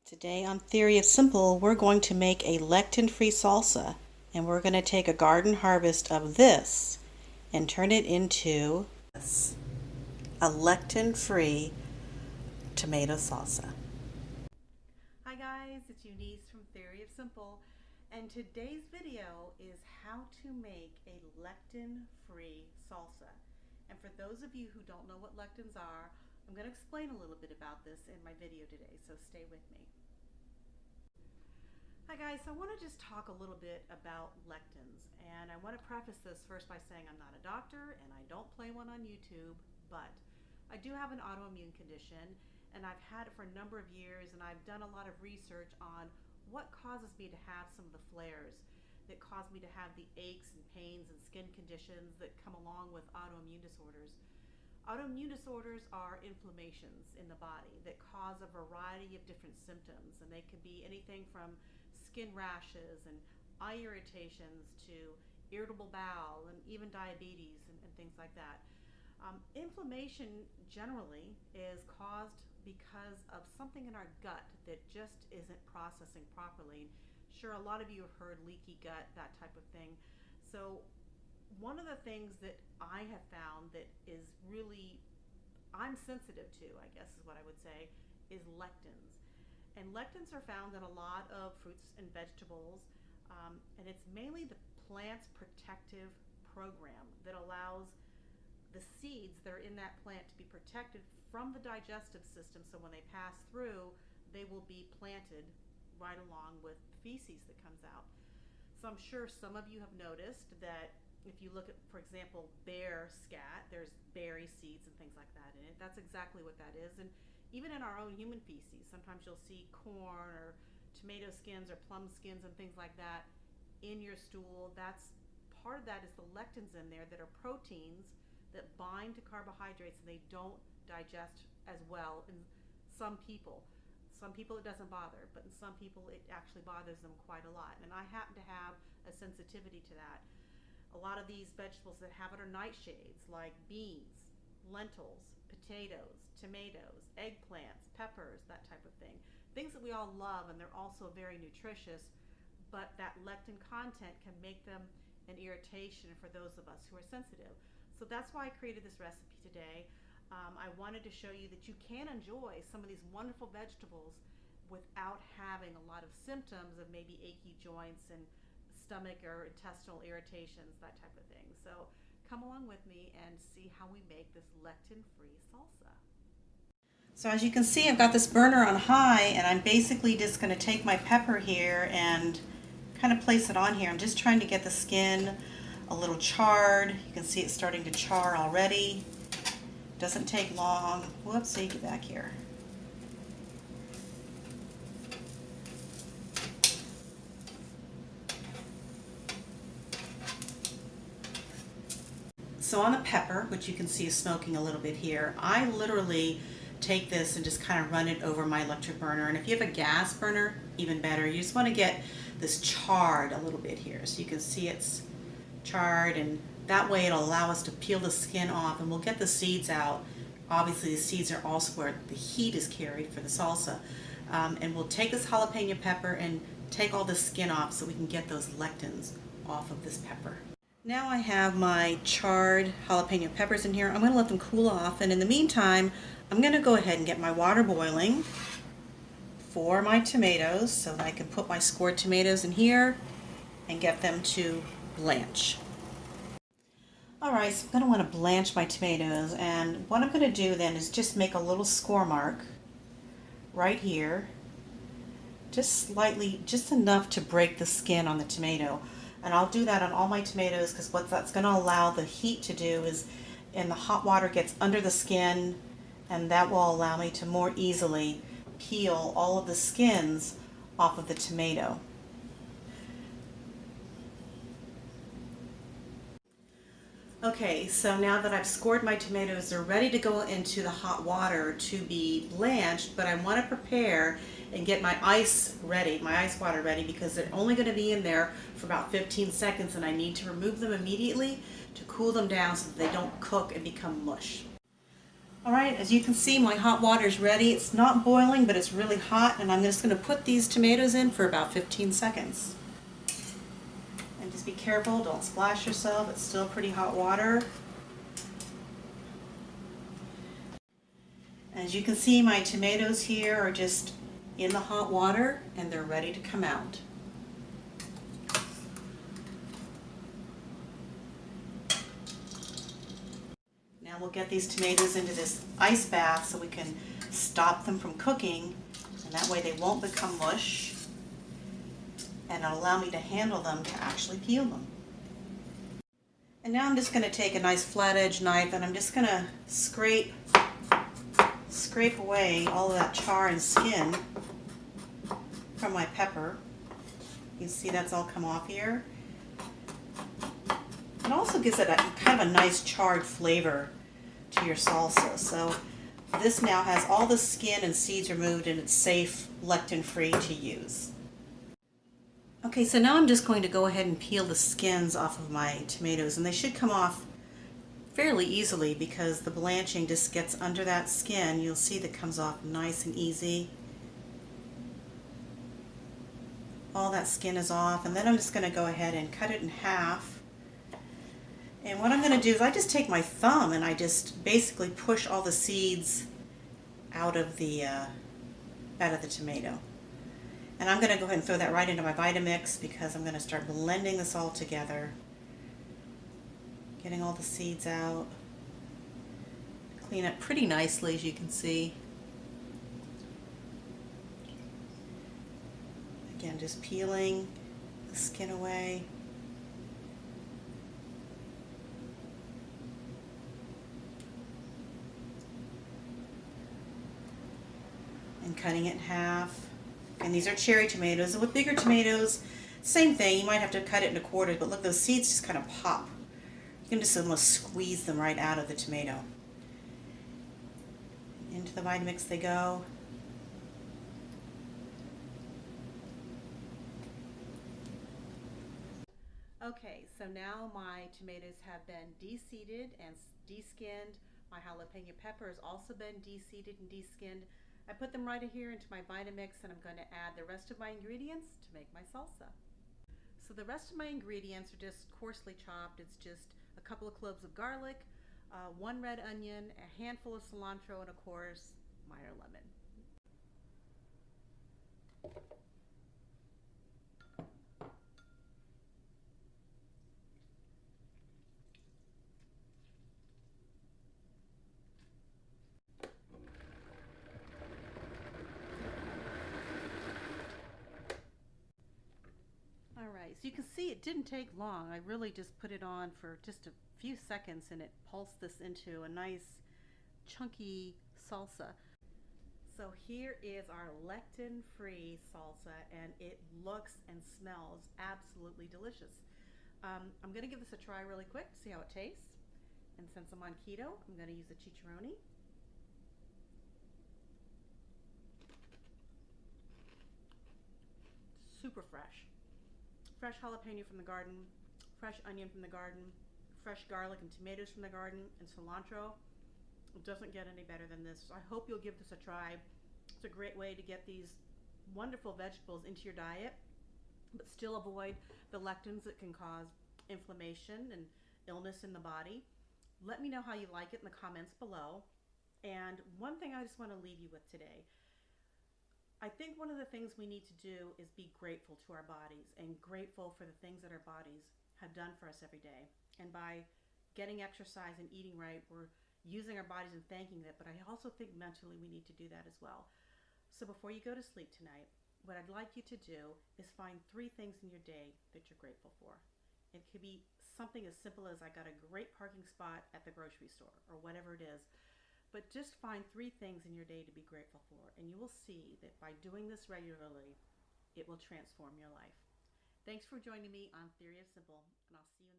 Today on Theory of Simple, we're going to make a lectin-free salsa, and we're going to take a garden harvest of this and turn it into a lectin-free tomato salsa. Hi guys, it's Eunice from Theory of Simple, and today's video is how to make a lectin-free salsa. And for those of you who don't know what lectins are, I'm going to explain a little bit about this in my video today, so stay with me. Hi guys, so I want to just talk a little bit about lectins, and I want to preface this first by saying I'm not a doctor and I don't play one on YouTube, but I do have an autoimmune condition and I've had it for a number of years, and I've done a lot of research on what causes me to have some of the flares that cause me to have the aches and pains and skin conditions that come along with autoimmune disorders. Autoimmune disorders are inflammations in the body that cause a variety of different symptoms, and they can be anything from skin rashes and eye irritations to irritable bowel and even diabetes and things like that. Inflammation generally is caused because of something in our gut that just isn't processing properly. Sure, a lot of you have heard leaky gut, that type of thing. So one of the things that I have found that is really, I'm sensitive to, I guess is what I would say, is lectins. And lectins are found in a lot of fruits and vegetables, and it's mainly the plant's protective program that allows the seeds that are in that plant to be protected from the digestive system, so when they pass through, they will be planted right along with feces that comes out. So I'm sure some of you have noticed that if you look at, for example, bear scat, there's berry seeds and things like that in it. That's exactly what that is. And even in our own human feces, sometimes you'll see corn or tomato skins or plum skins and things like that in your stool. That's part of that is the lectins in there that are proteins that bind to carbohydrates, and they don't digest as well in some people. Some people it doesn't bother, but in some people it actually bothers them quite a lot. And I happen to have a sensitivity to that. A lot of these vegetables that have it are nightshades, like beans, lentils, potatoes, tomatoes, eggplants, peppers, that type of thing. Things that we all love, and they're also very nutritious, but that lectin content can make them an irritation for those of us who are sensitive. So that's why I created this recipe today. I wanted to show you that you can enjoy some of these wonderful vegetables without having a lot of symptoms of maybe achy joints and stomach or intestinal irritations, that type of thing. So come along with me and see how we make this lectin-free salsa. So as you can see, I've got this burner on high, and I'm basically just going to take my pepper here and kind of place it on here. I'm just trying to get the skin a little charred. You can see it's starting to char already. Doesn't take long. Whoopsie, get back here. So on the pepper, which you can see is smoking a little bit here, I literally take this and just kind of run it over my electric burner. And if you have a gas burner, even better. You just want to get this charred a little bit here. So you can see it's charred, and that way it'll allow us to peel the skin off, and we'll get the seeds out. Obviously the seeds are also where the heat is carried for the salsa. And we'll take this jalapeno pepper and take all the skin off so we can get those lectins off of this pepper. Now I have my charred jalapeno peppers in here. I'm going to let them cool off, and in the meantime I'm going to go ahead and get my water boiling for my tomatoes so that I can put my scored tomatoes in here and get them to blanch. Alright, so I'm going to want to blanch my tomatoes, and what I'm going to do then is just make a little score mark right here, just slightly, just enough to break the skin on the tomato. And I'll do that on all my tomatoes, because what that's going to allow the heat to do is, and the hot water gets under the skin, and that will allow me to more easily peel all of the skins off of the tomato. Okay, so now that I've scored my tomatoes, they're ready to go into the hot water to be blanched, but I want to prepare and get my ice ready, my ice water ready, because they're only going to be in there for about 15 seconds, and I need to remove them immediately to cool them down so that they don't cook and become mush. All right, as you can see, my hot water is ready. It's not boiling, but it's really hot, and I'm just going to put these tomatoes in for about 15 seconds. And just be careful, don't splash yourself. It's still pretty hot water. As you can see, my tomatoes here are just in the hot water, and they're ready to come out. Now we'll get these tomatoes into this ice bath so we can stop them from cooking, and that way they won't become mush, and it'll allow me to handle them to actually peel them. And now I'm just going to take a nice flat edge knife and I'm just going to scrape away all of that char and skin from my pepper. You can see that's all come off here. It also gives it a kind of a nice charred flavor to your salsa. So this now has all the skin and seeds removed, and it's safe, lectin free to use. Okay, so now I'm just going to go ahead and peel the skins off of my tomatoes, and they should come off fairly easily because the blanching just gets under that skin. You'll see that comes off nice and easy. All that skin is off, and then I'm just going to go ahead and cut it in half. And what I'm going to do is I just take my thumb and I just basically push all the seeds out of the tomato. And I'm going to go ahead and throw that right into my Vitamix because I'm going to start blending this all together. Getting all the seeds out. Clean up pretty nicely, as you can see. Again, just peeling the skin away. And cutting it in half. And these are cherry tomatoes. And with bigger tomatoes, same thing. You might have to cut it into quarters, but look, those seeds just kind of pop. You can just almost squeeze them right out of the tomato. Into the Vitamix they go. Okay, so now my tomatoes have been de-seeded and de-skinned. My jalapeno pepper has also been de-seeded and de-skinned. I put them right here into my Vitamix, and I'm going to add the rest of my ingredients to make my salsa. So the rest of my ingredients are just coarsely chopped. It's just a couple of cloves of garlic, one red onion, a handful of cilantro, and of course, Meyer Lemon. Alright, so you can see it didn't take long. I really just put it on for just a few seconds and it pulsed this into a nice chunky salsa. So here is our lectin-free salsa, and it looks and smells absolutely delicious. I'm going to give this a try really quick to see how it tastes. And since I'm on keto, I'm going to use a chicharroni. Super fresh. Fresh jalapeno from the garden, fresh onion from the garden, fresh garlic and tomatoes from the garden, and cilantro. It doesn't get any better than this. So I hope you'll give this a try. It's a great way to get these wonderful vegetables into your diet, but still avoid the lectins that can cause inflammation and illness in the body. Let me know how you like it in the comments below. And one thing I just want to leave you with today. I think one of the things we need to do is be grateful to our bodies and grateful for the things that our bodies have done for us every day. And by getting exercise and eating right, we're using our bodies and thanking it. But I also think mentally we need to do that as well. So before you go to sleep tonight, what I'd like you to do is find 3 things in your day that you're grateful for. It could be something as simple as I got a great parking spot at the grocery store or whatever it is. But just find 3 things in your day to be grateful for, and you will see that by doing this regularly, it will transform your life. Thanks for joining me on Theory of Simple, and I'll see you